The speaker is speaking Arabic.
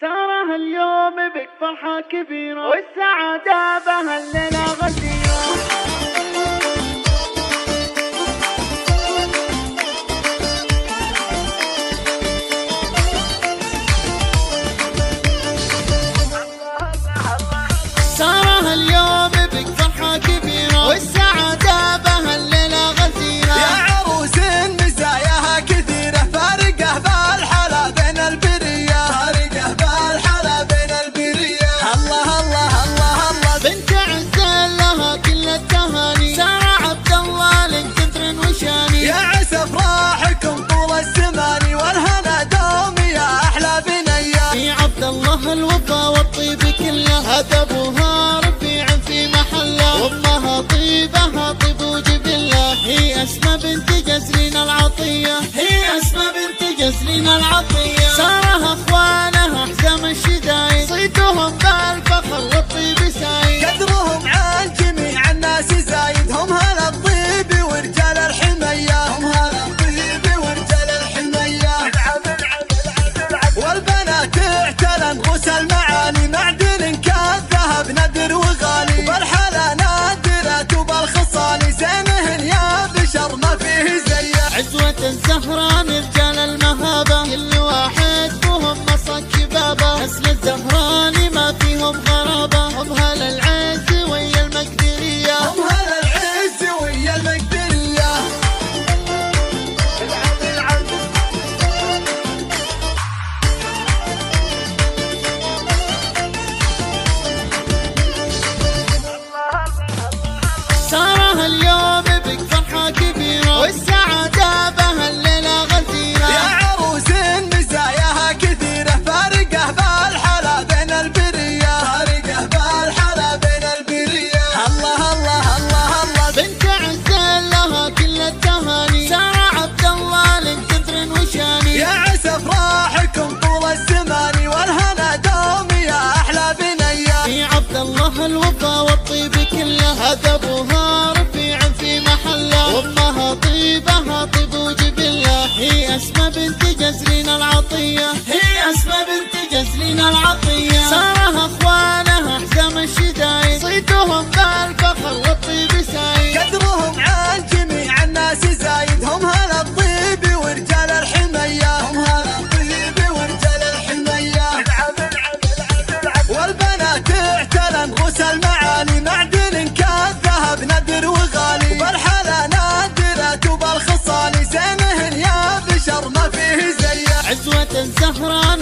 سارة اليوم بك فرحة كبيرة والسعادة بهالليلة غزيرة. سارة اليوم بك فرحة كبيرة والسعادة بهالليلة غزيرة. يا عروس مزاياها كثيرة فارقة بالحلا بين البرية، فارقة بالحلا بين البرية. الله الله الله الله بنت عز لها كل التهاني، سارة عبد الله لك كثر وشاني. يا عسى افراحكم طول الزمان والهنا دوم يا احلى بنية. في عبد الله الوفا والطيب كله، ادبها رفيع في محله، وامها طيبها طيب وجبله. هي اسماء بنت جزرين العطيه، هي اسماء بنت جزرين العطيه. سارة اخوانها حزام الشدايد، صيتهم بالفخر والطيب سايد. قدرهم عن جميع الناس زايد، هم هلا الطيب ورجال الحمية، هم هلا الطيب ورجال الحمية. والبنات اعتلن غوس المعاني، معدن كالذهب ندر وغالي، وبالحلا نادرة وبالخصالي زينهن يا بشر ما فيه زيه. عزوة الزهران رجال المهابة، كل واحد فيهم مصك شبابه. نسل الزهراني ما فيهم غرابة، هم هلا العز ويا المقدرية، هم هلا العز ويا المقدرية. سارة اليوم بك فرحة كبيرة والسعادة بهالليلة غزيرة. يا عروس مزاياها كثيرة فارقة بالحلا بين البرية، فارقة بالحلا بين البرية. الله الله الله الله بنت عز لها كل التهاني، سارة عبد الله لك كثر وشاني. يا عسى افراحكم طول الزمان والهنا دوم يا احلى بنية. في عبد الله الوفا والطيب كله، ادبها رفيع في محله، وامها طيبها طيب وجبله. هي اسماء بنت جزرين العطيه، هي اسماء بنت جزرين العطيه. سارة اخوانها حزام الشدايد، صيتهم بالفخر والطيب سايد. قدرهم عن جميع الناس زايد، هم هلا الطيب ورجال الحمية، هم هلا الطيب ورجال الحمية. والبنات اعتلن غوس المعاني، معدن كالذهب ندر وغالي، وبالحلا نادرة وبالخصالي زينهن يا بشر ما فيه زيه. عزوة الزهران